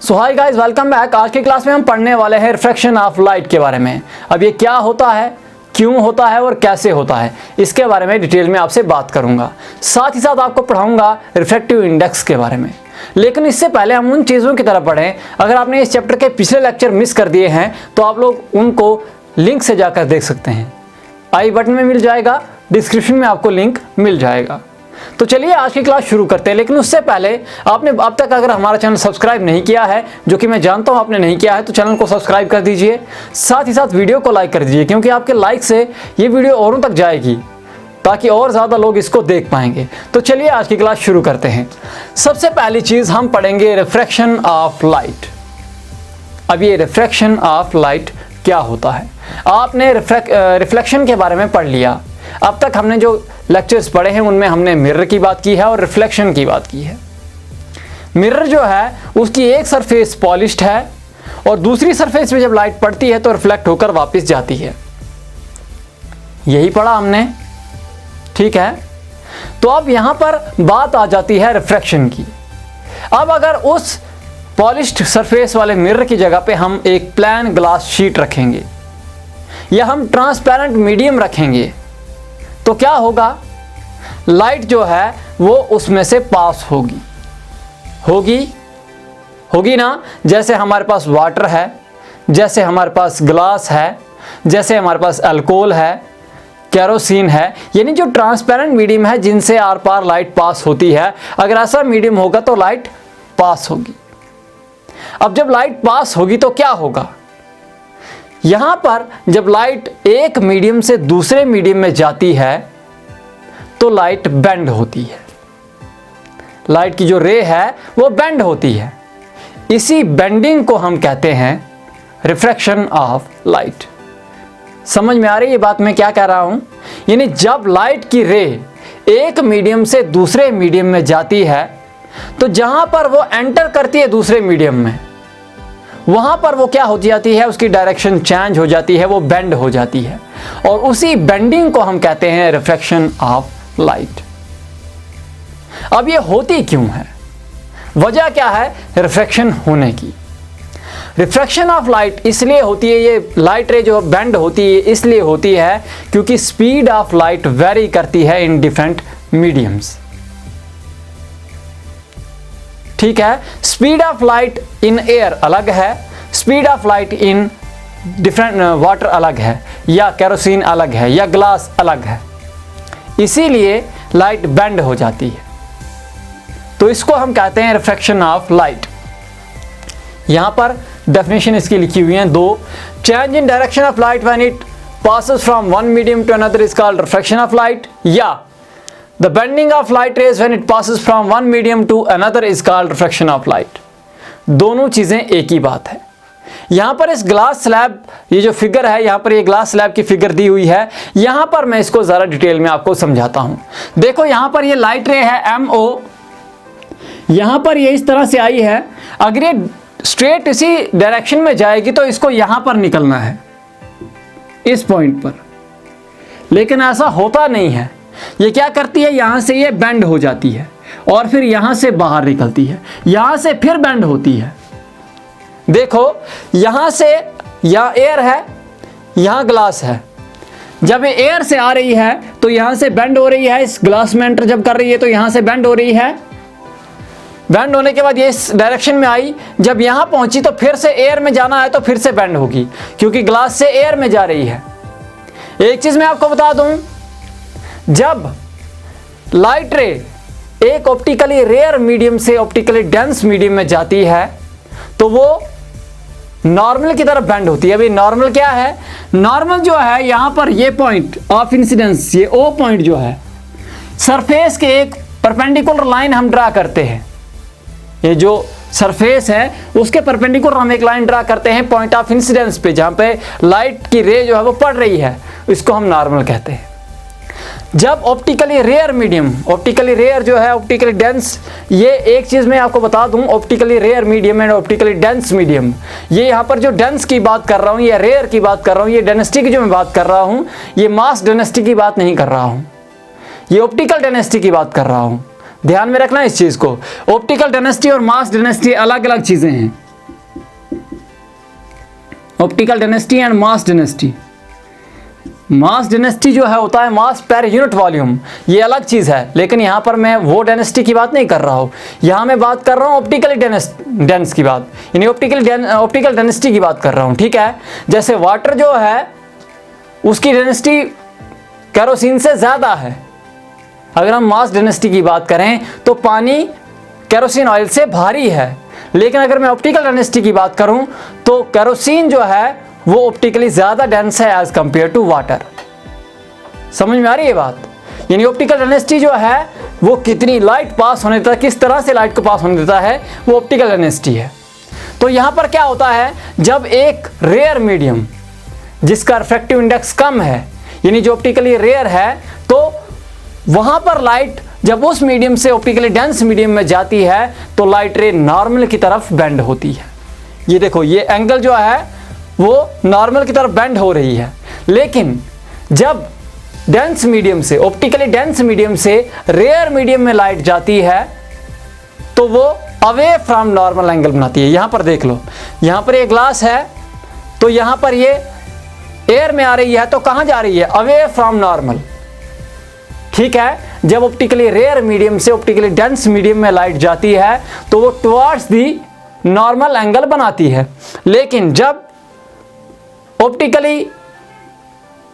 सो hi guys, welcome back. आज की class में हम पढ़ने वाले हैं रिफ्रैक्शन ऑफ लाइट के बारे में। अब ये क्या होता है, क्यों होता है और कैसे होता है, इसके बारे में डिटेल में आपसे बात करूंगा। साथ ही साथ आपको पढ़ाऊंगा रिफ्रैक्टिव इंडेक्स के बारे में। लेकिन इससे पहले हम उन चीज़ों की तरफ बढ़ें। अगर आपने इस चैप्टर के पिछले लेक्चर मिस कर दिए हैं तो आप लोग उनको लिंक से जाकर देख सकते हैं। आई बटन में मिल जाएगा, डिस्क्रिप्शन में आपको लिंक मिल जाएगा। तो चलिए आज की क्लास शुरू करते हैं। लेकिन उससे पहले आपने अब तक अगर हमारा चैनल सब्सक्राइब नहीं किया है, जो कि मैं जानता हूं आपने नहीं किया है, तो चैनल को सब्सक्राइब कर दीजिए। साथ ही साथ वीडियो को लाइक कर दीजिए, क्योंकि आपके लाइक से ये वीडियो औरों तक जाएगी ताकि और ज़्यादा लोग इसको देख पाएंगे। तो चलिए आज की क्लास शुरू करते हैं। सबसे पहली चीज़ हम पढ़ेंगे रिफ्रैक्शन ऑफ लाइट। अब ये रिफ्रैक्शन ऑफ लाइट क्या होता है? आपने रिफ्लेक्शन के बारे में पढ़ लिया। अब तक हमने जो लेक्चर्स पढ़े हैं उनमें हमने मिरर की बात की है और रिफ्लेक्शन की बात की है। मिरर जो है उसकी एक सरफेस पॉलिश्ड है और दूसरी सरफेस पे जब लाइट पड़ती है तो रिफ्लेक्ट होकर वापस जाती है। यही पढ़ा हमने, ठीक है। तो अब यहां पर बात आ जाती है रिफ्रैक्शन की। अब अगर उस पॉलिश्ड सरफेस वाले मिरर की जगह पे हम एक प्लेन ग्लास शीट रखेंगे या हम ट्रांसपेरेंट मीडियम रखेंगे तो क्या होगा? लाइट जो है वो उसमें से पास होगी ना। जैसे हमारे पास वाटर है, जैसे हमारे पास ग्लास है, जैसे हमारे पास अल्कोहल है, केरोसिन है, यानी जो ट्रांसपेरेंट मीडियम है जिनसे आर पार लाइट पास होती है। अगर ऐसा मीडियम होगा तो लाइट पास होगी। अब जब लाइट पास होगी तो क्या होगा? यहां पर जब लाइट एक मीडियम से दूसरे मीडियम में जाती है तो लाइट बेंड होती है। लाइट की जो रे है वो बेंड होती है। इसी बेंडिंग को हम कहते हैं रिफ्रैक्शन ऑफ लाइट। समझ में आ रही है ये बात मैं क्या कह रहा हूं? यानी जब लाइट की रे एक मीडियम से दूसरे मीडियम में जाती है तो जहां पर वो एंटर करती है दूसरे मीडियम में, वहां पर वो क्या हो जाती है? उसकी डायरेक्शन चेंज हो जाती है, वो बेंड हो जाती है। और उसी बेंडिंग को हम कहते हैं रिफ्रैक्शन ऑफ लाइट। अब ये होती क्यों है? वजह क्या है रिफ्रैक्शन होने की? रिफ्रैक्शन ऑफ लाइट इसलिए होती है, ये लाइट रे जो बेंड होती है इसलिए होती है क्योंकि स्पीड ऑफ लाइट वेरी करती है इन डिफरेंट मीडियम्स। ठीक है, speed of light in air अलग है, speed of light in different water अलग है, या केरोसिन अलग है, या ग्लास अलग है। इसीलिए लाइट बेंड हो जाती है। तो इसको हम कहते हैं रिफ्रैक्शन ऑफ लाइट। यहां पर डेफिनेशन इसकी लिखी हुई है दो। Change in direction of light when it passes from one medium to another is called refraction of light, या the bending of light rays when it passes from one medium to another is called refraction of light। दोनों चीजें एक ही बात है। यहां पर इस glass slab, ये जो फिगर है, यहां पर ये ग्लास स्लैब की फिगर दी हुई है। यहां पर मैं इसको जरा डिटेल में आपको समझाता हूं। देखो यहां पर ये लाइट रे है MO, यहां पर ये इस तरह से आई है। अगर ये स्ट्रेट इसी डायरेक्शन में जाएगी तो इसको यहां पर निकलना है, इस पॉइंट पर। लेकिन ऐसा होता नहीं है। ये क्या करती है? यहां से ये बेंड हो जाती है और फिर यहां से बाहर निकलती है, यहां से फिर बेंड होती है। देखो यहां से, यहां एयर है, यहां ग्लास है। जब ये एयर से आ रही है तो यहां से बेंड हो रही है, इस ग्लास में एंटर जब कर रही है तो यहां से बेंड हो रही है। बेंड होने के बाद ये इस डायरेक्शन में आई, जब यहां पहुंची तो फिर से एयर में जाना है तो फिर से बेंड होगी, क्योंकि ग्लास से एयर में जा रही है। एक चीज मैं आपको बता दूं, जब लाइट रे एक ऑप्टिकली रेयर मीडियम से ऑप्टिकली डेंस मीडियम में जाती है तो वो नॉर्मल की तरफ बेंड होती है। अभी नॉर्मल क्या है? नॉर्मल जो है यहां पर ये पॉइंट ऑफ इंसिडेंस, ये O पॉइंट जो है, सरफेस के एक परपेंडिकुलर लाइन हम ड्रा करते हैं। ये जो सरफेस है उसके परपेंडिकुलर हम एक लाइन ड्रा करते हैं पॉइंट ऑफ इंसिडेंस पे, जहां पे लाइट की रे जो है वो पड़ रही है, इसको हम नॉर्मल कहते हैं। जब optically rare medium, optically rare जो है ऑप्टिकली डेंस, ये एक चीज मैं आपको बता दूं, optically rare medium and optically dense medium, ये यहाँ पर जो डेंस की बात कर रहा हूँ या रेयर की बात कर रहा हूँ, ये डेंसिटी की जो मैं बात कर रहा हूँ, ये मास डेंसिटी की बात नहीं कर रहा हूँ, ये ऑप्टिकल डेंसिटी की बात कर रहा हूँ। ध्यान में रखना इस चीज को। ऑप्टिकल डेंसिटी और मास डेंसिटी अलग अलग चीजें हैं। Optical density and mass density. Mass density जो है होता है मास पर यूनिट वॉल्यूम, ये अलग चीज़ है, लेकिन यहाँ पर मैं वो डेंसिटी की बात नहीं कर रहा हूँ, यहाँ मैं बात कर रहा हूँ ऑप्टिकली डेंस की बात, यानी ऑप्टिकल डेंसिटी की बात कर रहा हूँ। ठीक है, जैसे वाटर जो है उसकी डेंसिटी केरोसिन से ज़्यादा है। अगर हम मास डेंसिटी की बात करें तो पानी केरोसिन ऑयल से भारी है, लेकिन अगर मैं ऑप्टिकल डेंसिटी की बात करूं तो केरोसिन जो है वो ऑप्टिकली ज़्यादा डेंस है एज कंपेयर टू वाटर। समझ में आ रही है बात? यानी ऑप्टिकल डेंसिटी जो है वो कितनी लाइट पास होने देता है, किस तरह से लाइट को पास होने देता है, वो ऑप्टिकल डेंसिटी है। तो यहाँ पर क्या होता है, जब एक रेयर मीडियम जिसका रिफ्रैक्टिव इंडेक्स कम है, यानी जो ऑप्टिकली रेयर है, तो वहाँ पर लाइट जब उस मीडियम से ऑप्टिकली डेंस मीडियम में जाती है तो लाइट रे नॉर्मल की तरफ बेंड होती है। ये देखो, ये एंगल जो है वो नॉर्मल की तरफ बेंड हो रही है, लेकिन जब डेंस मीडियम से, ऑप्टिकली डेंस मीडियम से रेयर मीडियम में लाइट जाती है तो वो अवे फ्रॉम नॉर्मल एंगल बनाती है। यहां पर देख लो, यहां पर ये ग्लास है तो यहां पर ये एयर में आ रही है, तो कहां जा रही है, अवे फ्रॉम नॉर्मल। ठीक है, जब ऑप्टिकली रेयर मीडियम से ऑप्टिकली डेंस मीडियम में लाइट जाती है तो वो टुवर्ड्स दी नॉर्मल एंगल बनाती है, लेकिन जब ऑप्टिकली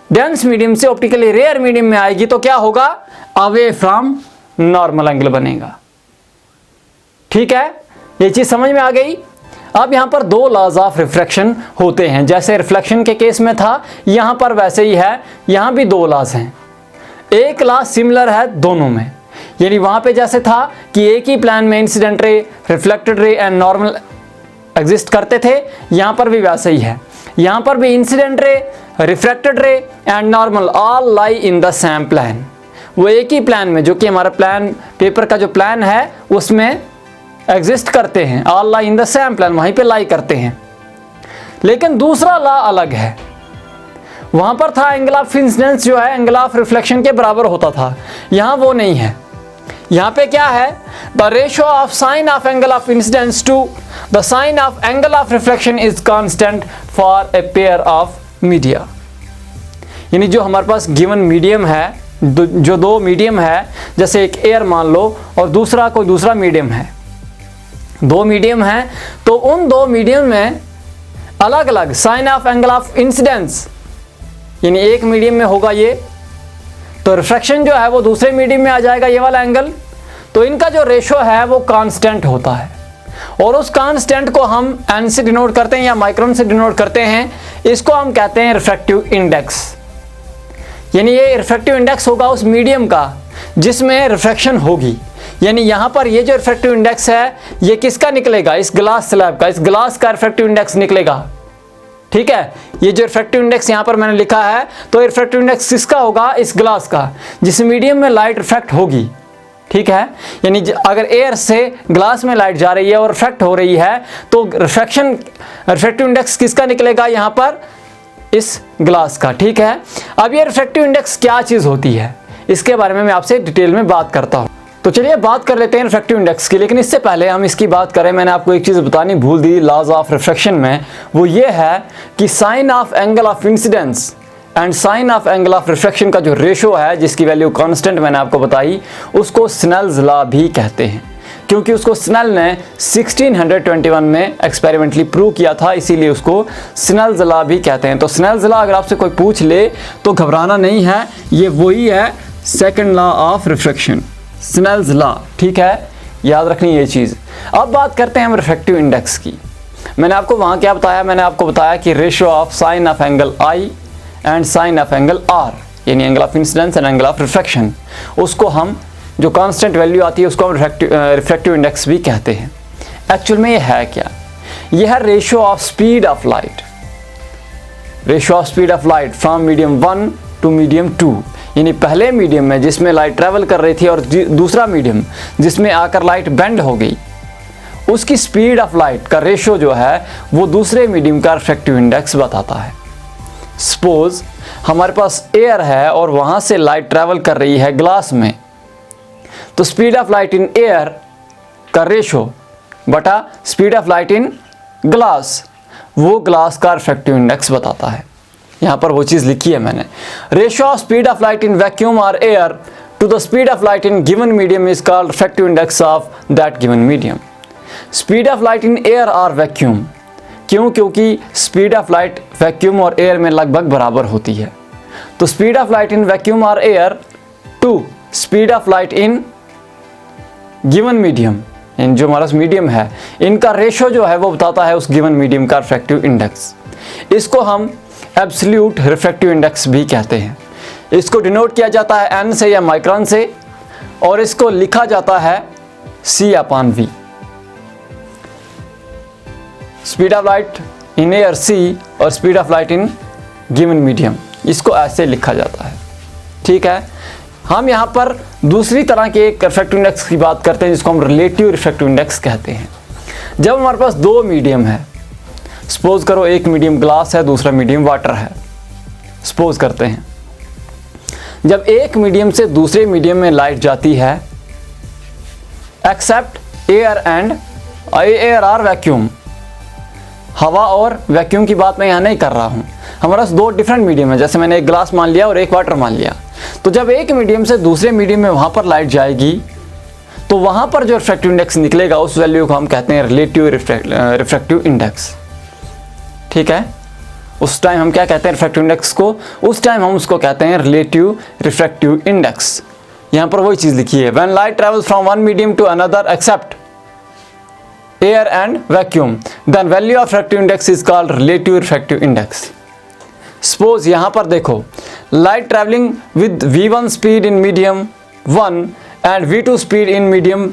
डेंस मीडियम से ऑप्टिकली रेयर मीडियम में आएगी तो क्या होगा, अवे फ्रॉम नॉर्मल एंगल बनेगा। ठीक है, ये चीज समझ में आ गई। अब यहां पर दो लॉज ऑफ रिफ्रैक्शन होते हैं, जैसे रिफ्लेक्शन के केस में था, यहां पर वैसे ही है, यहां भी दो लॉज हैं। एक लॉ सिमिलर है दोनों में, यानी वहां पे जैसे था कि एक ही प्लान में incident ray, reflected ray and normal exist करते थे, यहां पर भी वैसे ही है। यहां पर भी इंसिडेंट रे, रिफ्रैक्टेड रे and normal all lie in the same plan. वो एक ही प्लान में, जो कि हमारा प्लान पेपर का जो प्लान है उसमें एग्जिस्ट करते हैं, all lie in the same plan, वहीं पे लाई करते हैं। लेकिन दूसरा लॉ अलग है, वहां पर था एंगल ऑफ इंसिडेंस जो है एंगल ऑफ रिफ्लेक्शन के बराबर होता था, यहां वो नहीं है। यहां पे क्या है, the ratio of sine of angle of incidence to the sine of angle of reflection is constant for a pair of media. यानी जो हमारे पास गिवन मीडियम है, जो दो मीडियम है, जैसे एक एयर मान लो और दूसरा कोई दूसरा मीडियम है, दो मीडियम है, तो उन दो मीडियम में अलग अलग sine of angle of incidence, यानी एक मीडियम में होगा ये, तो रिफ्रैक्शन जो है वो दूसरे मीडियम में आ जाएगा, ये वाला एंगल। तो इनका जो रेशो है वो कांस्टेंट होता है, और उस कांस्टेंट को हम एन से डिनोट करते हैं या माइक्रोन से डिनोट करते हैं। इसको हम कहते हैं रिफ्रैक्टिव इंडेक्स। यानी ये रिफ्रैक्टिव इंडेक्स होगा उस मीडियम का जिसमें रिफ्रैक्शन होगी। यानी यहाँ पर ये जो रिफ्रैक्टिव इंडेक्स है ये किसका निकलेगा, इस ग्लास स्लैब का, इस ग्लास का रिफ्रैक्टिव इंडेक्स निकलेगा। ठीक है, ये जो रिफ्रैक्टिव इंडेक्स यहाँ पर मैंने लिखा है, तो रिफ्रैक्टिव इंडेक्स किसका होगा, इस ग्लास का, जिस मीडियम में लाइट रिफ्रैक्ट होगी। ठीक है, यानी अगर एयर से ग्लास में लाइट जा रही है और रिफ्रैक्ट हो रही है तो रिफ्रैक्टिव इंडेक्स किसका निकलेगा, यहाँ पर इस ग्लास का। ठीक है, अब ये रिफ्रैक्टिव इंडेक्स क्या चीज़ होती है, इसके बारे में मैं आपसे डिटेल में बात करता हूँ। तो चलिए बात कर लेते हैं रिफ्रैक्टिव इंडेक्स की, लेकिन इससे पहले हम इसकी बात करें, मैंने आपको एक चीज़ बतानी भूल दी लॉज ऑफ रिफ्रैक्शन में, वो ये है कि sine of angle of incidence and sine of angle of refraction का जो रेशो है, जिसकी वैल्यू कांस्टेंट मैंने आपको बताई, उसको स्नेल्स लॉ भी कहते हैं, क्योंकि उसको स्नेल ने 1621 में एक्सपेरिमेंटली प्रूव किया था, इसीलिए उसको स्नेल्स लॉ भी कहते हैं। तो स्नेल्स लॉ अगर आपसे कोई पूछ ले तो घबराना नहीं है, ये वही है second law of refraction, Snell's law. ठीक है, याद रखनी ये चीज़। अब बात करते हैं हम रिफ्रैक्टिव इंडेक्स की। मैंने आपको वहाँ क्या बताया, मैंने आपको बताया कि ratio of sine of angle I and sine of angle R, यानी angle of incidence and angle of refraction, उसको हम जो कांस्टेंट वैल्यू आती है उसको हम रिफ्रैक्टिव इंडेक्स भी कहते हैं। एक्चुअल में ये है क्या, ये है ratio of speed of light, ratio of speed of light from medium 1 to medium 2, यानी पहले मीडियम में जिसमें लाइट ट्रेवल कर रही थी और दूसरा मीडियम जिसमें आकर लाइट बेंड हो गई, उसकी स्पीड ऑफ लाइट का रेशियो जो है वो दूसरे मीडियम का रिफ्रैक्टिव इंडेक्स बताता है। सपोज हमारे पास एयर है और वहाँ से लाइट ट्रेवल कर रही है ग्लास में, तो speed of light in air का रेशो बटा speed of light in glass, वो ग्लास का रिफ्रैक्टिव इंडेक्स बताता है। यहाँ पर वो चीज़ लिखी है मैंने, ratio of speed of light in vacuum और air to the speed of light in given medium is called refractive index of that given medium. Speed of light in air और वैक्यूम, क्यों? क्योंकि स्पीड ऑफ लाइट वैक्यूम और air में लगभग बराबर होती है। तो speed of light in vacuum और air to speed of light in given medium, इन जो हमारा मीडियम है, इनका रेशो जो है वो बताता है उस गिवन मीडियम का रिफ्रैक्टिव इंडेक्स। इसको हम एब्सोल्यूट रिफ्रैक्टिव इंडेक्स भी कहते हैं। इसको डिनोट किया जाता है एन से या माइक्रोन से, और इसको लिखा जाता है C/V। Speed of light in air C और speed of light in given medium, इसको ऐसे लिखा जाता है। ठीक है, हम यहाँ पर दूसरी तरह के एक रिफ्रैक्टिव इंडेक्स की बात करते हैं जिसको हम रिलेटिव रिफ्रैक्टिव इंडेक्स कहते हैं। जब हमारे पास दो मीडियम है, सपोज करो एक मीडियम ग्लास है, दूसरा मीडियम वाटर है, सपोज करते हैं, जब एक मीडियम से दूसरे मीडियम में लाइट जाती है, एक्सेप्ट एयर और वैक्यूम, हवा और वैक्यूम की बात मैं यहाँ नहीं कर रहा हूँ, हमारे पास दो डिफरेंट मीडियम है, जैसे मैंने एक ग्लास मान लिया और एक वाटर मान लिया। तो जब एक मीडियम से दूसरे मीडियम में वहाँ पर लाइट जाएगी तो वहाँ पर जो रिफ्रैक्टिव इंडेक्स निकलेगा उस वैल्यू को हम कहते हैं रिलेटिव रिफ्रैक्टिव इंडेक्स। ठीक है, उस टाइम हम क्या कहते हैं रिफ्रैक्टिव इंडेक्स को? उस टाइम हम उसको कहते हैं रिलेटिव रिफ्रैक्टिव इंडेक्स। यहाँ पर वही चीज़ लिखी है, when light travels from one medium to another except air and vacuum then value of refractive index is called relative refractive index. Suppose यहाँ पर देखो, light travelling with V1 speed in medium 1 and V2 speed in medium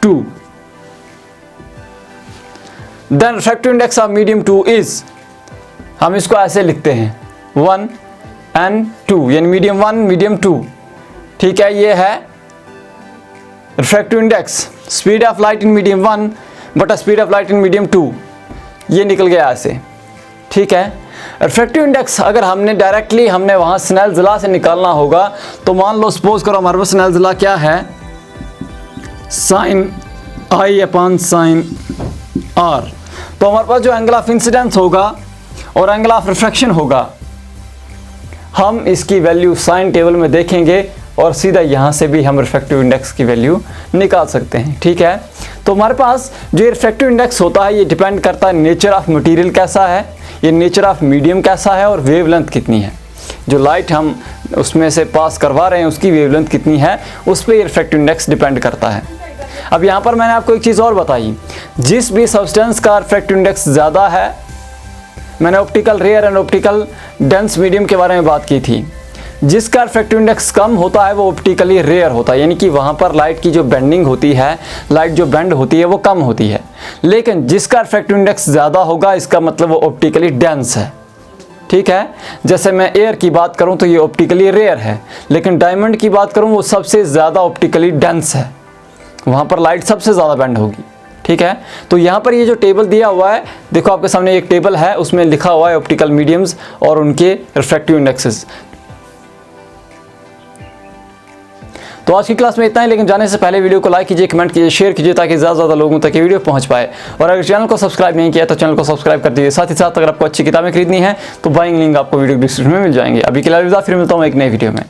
2, then refractive index of medium 2 is, हम इसको ऐसे लिखते हैं 1 and 2, यानी medium 1 medium 2। ठीक है, ये है refractive index, speed of light in medium 1 बटा speed of light in medium 2, ये निकल गया ऐसे। ठीक है, रिफ्रैक्टिव इंडेक्स अगर हमने वहाँ स्नेल्स लॉ से निकालना होगा तो मान लो सपोज करो हमारे पास स्नेल्स लॉ क्या है, sin I/sin R। तो हमारे पास जो एंगल ऑफ इंसिडेंस होगा और एंगल ऑफ रिफ्रैक्शन होगा, हम इसकी वैल्यू साइन टेबल में देखेंगे और सीधा यहाँ से भी हम रिफ्रैक्टिव इंडेक्स की वैल्यू निकाल सकते हैं। ठीक है, तो हमारे पास जो रिफ्रैक्टिव इंडेक्स होता है ये डिपेंड करता है नेचर ऑफ मटेरियल कैसा है, ये नेचर ऑफ मीडियम कैसा है और वेवलेंथ कितनी है, जो लाइट हम उसमें से पास करवा रहे हैं उसकी वेवलेंथ कितनी है, उस पर ये रिफ्रैक्टिव इंडेक्स डिपेंड करता है। अब यहाँ पर मैंने आपको एक चीज़ और बताई, जिस भी सब्सटेंस का रिफ्रैक्टिव इंडेक्स ज़्यादा है, मैंने optical rare and optical dense medium के बारे में बात की थी, जिसका रिफ्रैक्टिव इंडेक्स कम होता है वो ऑप्टिकली रेयर होता है, यानी कि वहाँ पर लाइट की जो बेंडिंग होती है, लाइट जो बेंड होती है वो कम होती है। लेकिन जिसका रिफ्रैक्टिव इंडेक्स ज़्यादा होगा इसका मतलब वो ऑप्टिकली डेंस है। ठीक है, जैसे मैं एयर की बात करूँ तो ये ऑप्टिकली रेयर है, लेकिन डायमंड की बात करूँ वो सबसे ज़्यादा ऑप्टिकली डेंस है, वहाँ पर लाइट सबसे ज़्यादा बेंड होगी। ठीक है, तो यहाँ पर ये जो टेबल दिया हुआ है, देखो आपके सामने एक टेबल है, उसमें लिखा हुआ है ऑप्टिकल मीडियम्स और उनके रिफ्रैक्टिव इंडेक्सेस। तो आज की क्लास में इतना ही, लेकिन जाने से पहले वीडियो को लाइक कीजिए, कमेंट कीजिए, शेयर कीजिए ताकि ज़्यादा से ज़्यादा लोगों तक ये वीडियो पहुंच पाए। और अगर चैनल को सब्सक्राइब नहीं किया तो चैनल को सब्सक्राइब कर दीजिए। साथ ही साथ अगर आपको अच्छी किताबें खरीदनी है तो बाइंग लिंक आपको वीडियो डिस्क्रिप्शन में मिल जाएंगे। अभी के लिए अलविदा, फिर मिलता हूँ एक नई वीडियो में।